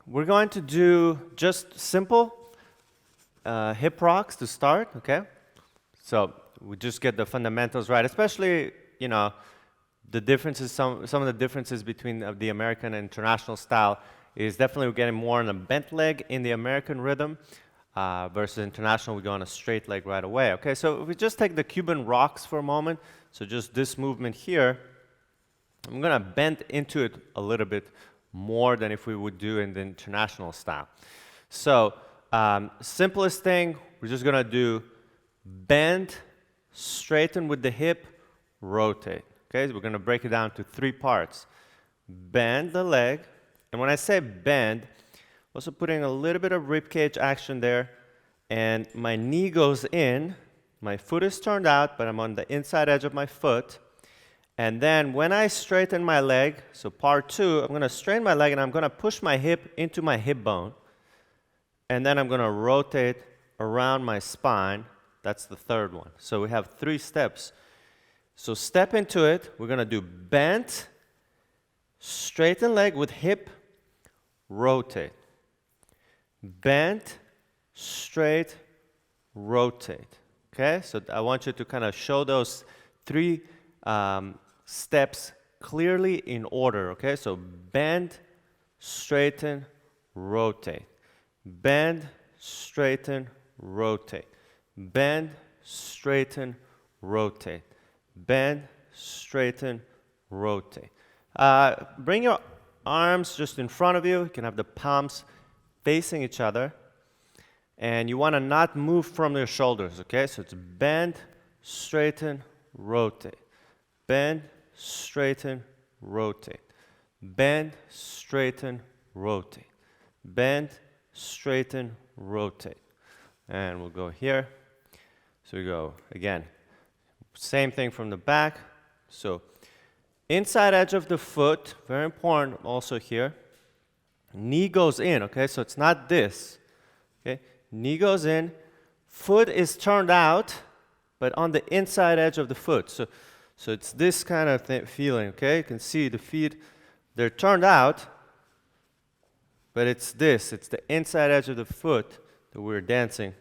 we're going to do just simple hip rocks to start, okay? So we just get the fundamentals right, especially, you know, the differences, some of the differences between the American and international style is definitely we're getting more on a bent leg in the American rhythm versus international, we go on a straight leg right away, okay? So if we just take the Cuban rocks for a moment, so just this movement here, I'm gonna bend into it a little bit more than if we would do in the international style. So simplest thing, we're just gonna do bend, straighten with the hip, rotate. Okay, so we're gonna break it down to 3 parts. Bend the leg, and when I say bend, also putting a little bit of rib cage action there, and my knee goes in, my foot is turned out, but I'm on the inside edge of my foot. And then when I straighten my leg, so part 2, I'm gonna straighten my leg and I'm gonna push my hip into my hip bone. And then I'm gonna rotate around my spine. That's the 3rd one. So we have 3 steps. So step into it, we're gonna do bent, straighten leg with hip, rotate. Bent, straight, rotate. Okay, so I want you to kind of show those 3 steps clearly in order, okay? So bend, straighten, rotate. Bend, straighten, rotate. Bend, straighten, rotate. Bend, straighten, rotate. Bring your arms just in front of you. You can have the palms facing each other. And you want to not move from your shoulders, okay? So it's bend, straighten, rotate. Bend, straighten, rotate. Bend, straighten, rotate. Bend, straighten, rotate. And we'll go here. So we go again. Same thing from the back. So inside edge of the foot, very important also here. Knee goes in, okay? So it's not this, okay? Knee goes in, foot is turned out, but on the inside edge of the foot. So it's this kind of feeling, okay? You can see the feet, they're turned out, but it's this. It's the inside edge of the foot that we're dancing,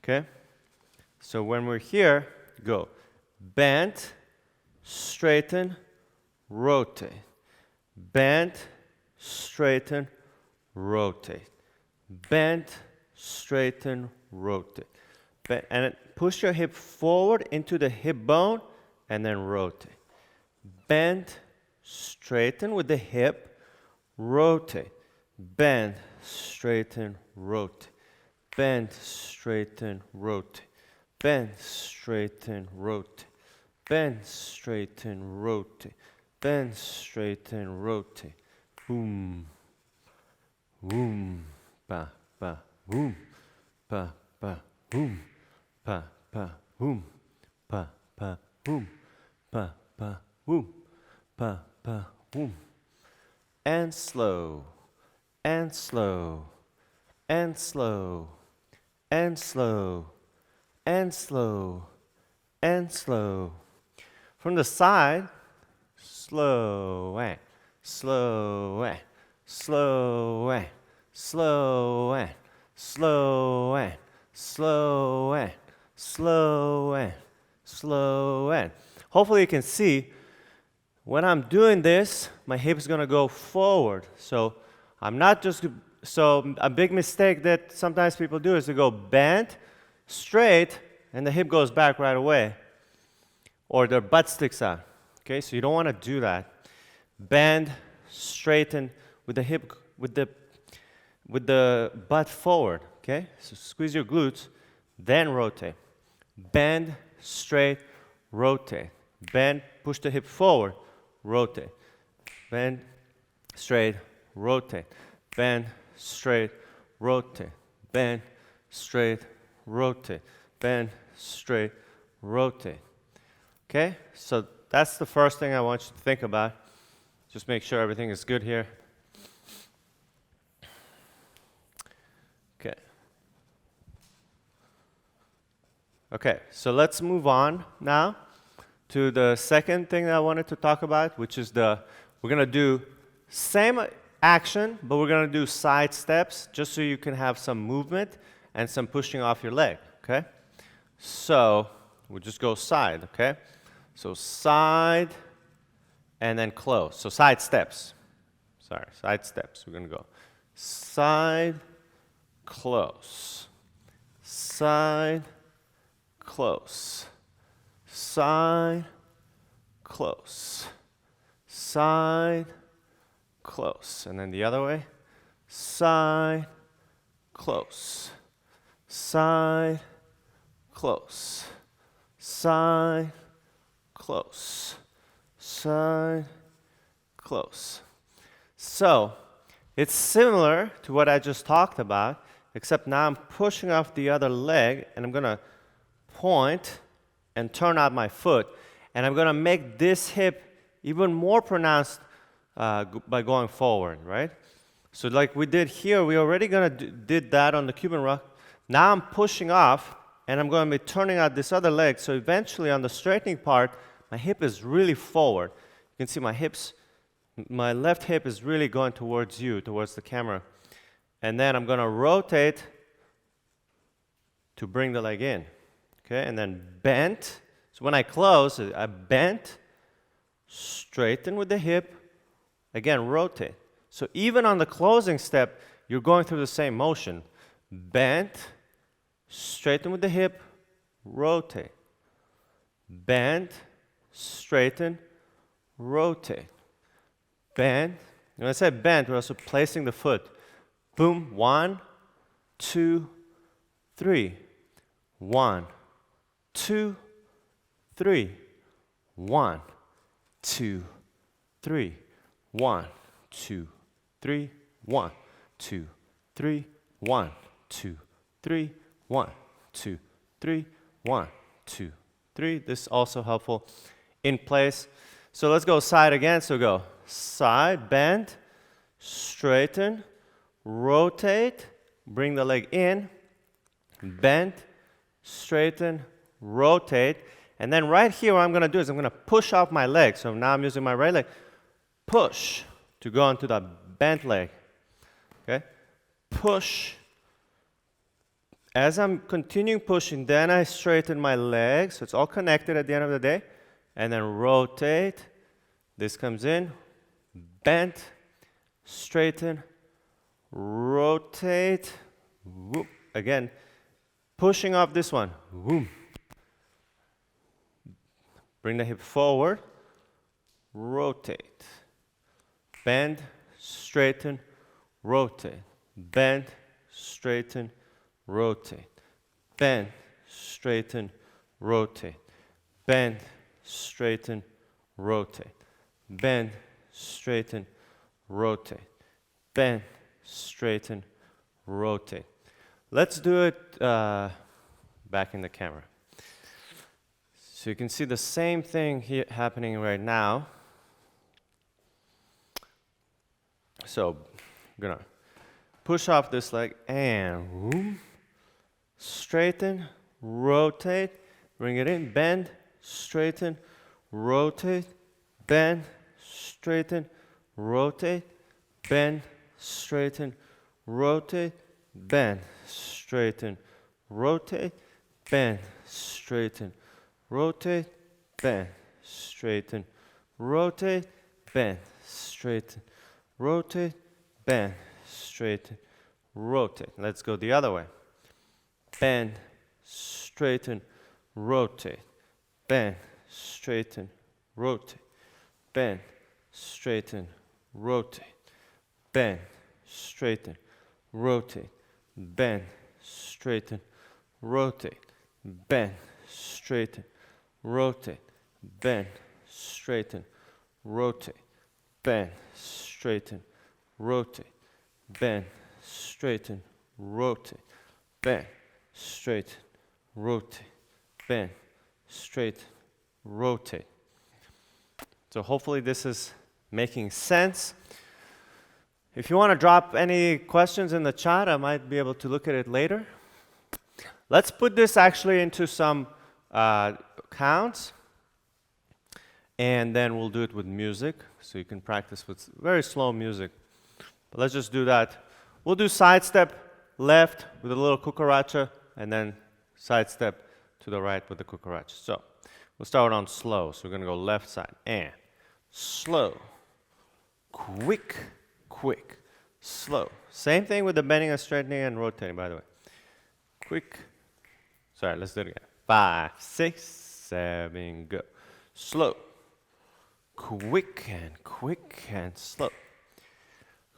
okay? So when we're here, go. Bend, straighten, rotate. Bend, straighten, rotate. Bend, straighten, rotate. And push your hip forward into the hip bone, and then rotate. Bend, straighten with the hip, rotate. Bend, straighten, rotate. Bend, straighten, rotate. Bend, straighten, rotate. Bend, straighten, rotate. Bend, straighten, rotate. Boom. Boom. Ba, ba, boom. Ba, ba, boom. Ba, ba, boom. Ba, ba, boom. Ba, ba, boom. Ba, ba, boom. And slow. And slow. And slow. And slow. And slow. And slow. From the side, slow and slow and slow and slow and slow and slow and slow and slow and. Hopefully you can see when I'm doing this, my hip is going to go forward. So I'm not just, so a big mistake that sometimes people do is to go bent, straight, and the hip goes back right away. Or their butt sticks out. Okay, so you don't want to do that. Bend, straighten with the hip, with the butt forward. Okay, so squeeze your glutes, then rotate. Bend, straight, rotate. Bend, push the hip forward, rotate. Bend, straight, rotate. Bend, straight, rotate. Bend, straight, rotate. Bend, straight, rotate. Okay, so that's the first thing I want you to think about. Just make sure everything is good here. Okay. Okay, so let's move on now to the second thing that I wanted to talk about, which is we're going to do same action, but we're gonna do side steps just so you can have some movement and some pushing off your leg, okay? So we'll just go side, okay? So side and then close. So side steps. Sorry, side steps. We're gonna go side, close, side, close, side, close, side, close. And then the other way, side, close, side, close, side, close, side, close. So it's similar to what I just talked about, except now I'm pushing off the other leg, and I'm gonna point and turn out my foot, and I'm gonna make this hip even more pronounced by going forward, right? So like we did here, we already did that on the Cuban rock. Now I'm pushing off, and I'm going to be turning out this other leg. So eventually on the straightening part, my hip is really forward. You can see my hips, my left hip is really going towards you, towards the camera. And then I'm going to rotate to bring the leg in. Okay, and then bend. So when I close, I bend, straighten with the hip, again, rotate. So even on the closing step, you're going through the same motion. Bend, straighten with the hip, rotate. Bend, straighten, rotate. Bend. When I say bend, we're also placing the foot. Boom, 1, 2, 3. 1, 2, 3. 1, 2, 3. 1, 2, 3. 1, 2, 3. 1, 2, 3. 1, 2, 3. 1, 2, 3. This is also helpful in place. So let's go side again. So go side, bend, straighten, rotate, bring the leg in, bend, straighten, rotate. And then right here, what I'm going to do is I'm going to push off my leg. So now I'm using my right leg. Push to go onto the bent leg. Okay? Push. As I'm continuing pushing, then I straighten my legs. So it's all connected at the end of the day. And then rotate. This comes in. Bend. Straighten. Rotate. Whoop. Again, pushing off this one. Whoop. Bring the hip forward. Rotate. Bend, straighten, rotate. Bend, straighten, rotate. Bend, straighten, rotate. Bend, straighten, rotate. Bend, straighten, rotate. Bend, straighten, rotate. Let's do it back in the camera. So you can see the same thing here happening right now. So I'm gonna push off this leg and whoop, straighten, rotate, bring it in, bend, straighten, rotate, bend, straighten, rotate, bend, straighten, rotate, bend, straighten, rotate, bend, straighten, rotate, bend, straighten, rotate, bend, straighten, rotate, bend, straighten, rotate. Let's go the other way. Bend, straighten, rotate. Bend, straighten, rotate. Bend, straighten, rotate. Bend, straighten, rotate. Bend, straighten, rotate. Bend, straighten, rotate. Bend, straighten, rotate. Bend, straighten, rotate. Bend, straighten, rotate. Bend, straighten, rotate. Bend, straighten, rotate. So hopefully this is making sense. If you want to drop any questions in the chat, I might be able to look at it later. Let's put this actually into some counts, and then we'll do it with music, so you can practice with very slow music. But let's just do that. We'll do side step left with a little cucaracha, and then side step to the right with the cucaracha. So we'll start on slow. So we're going to go left side and slow, quick, quick, slow. Same thing with the bending and straightening and rotating, by the way. Quick. Sorry, let's do it again. 5, 6, 7, go. Slow. Quick and slow.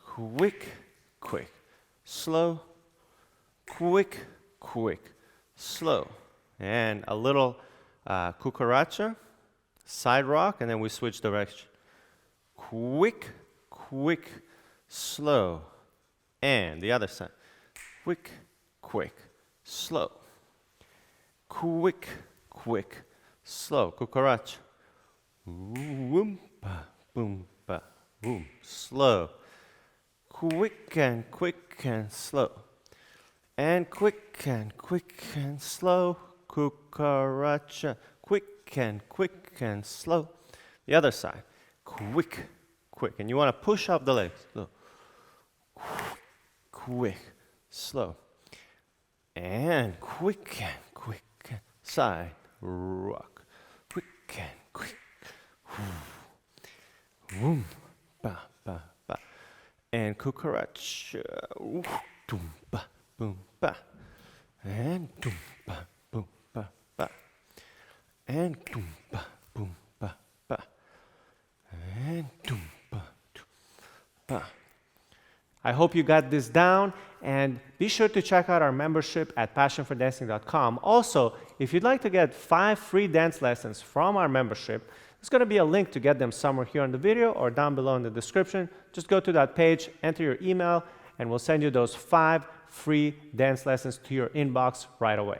Quick, quick, slow. Quick, quick, slow. And a little cucaracha, side rock, and then we switch direction. Quick, quick, slow. And the other side. Quick, quick, slow. Quick, quick, slow. Cucaracha. Boom, ba, boom, ba, boom. Slow. Quick and slow. And quick and slow. Cucaracha. Quick and slow. The other side. Quick, quick. And you want to push up the legs. Slow. Quick, slow. And quick and side rock. Quick and quick. Boom, ba, ba, ba. And cucaracha. Boom, ba, boom, ba. And boom, ba, boom, ba, ba. And boom, ba, boom, ba, ba. And boom, ba, ba. I hope you got this down, and be sure to check out our membership at passionfordancing.com. Also, if you'd like to get 5 free dance lessons from our membership, there's going to be a link to get them somewhere here in the video or down below in the description. Just go to that page, enter your email, and we'll send you those 5 free dance lessons to your inbox right away.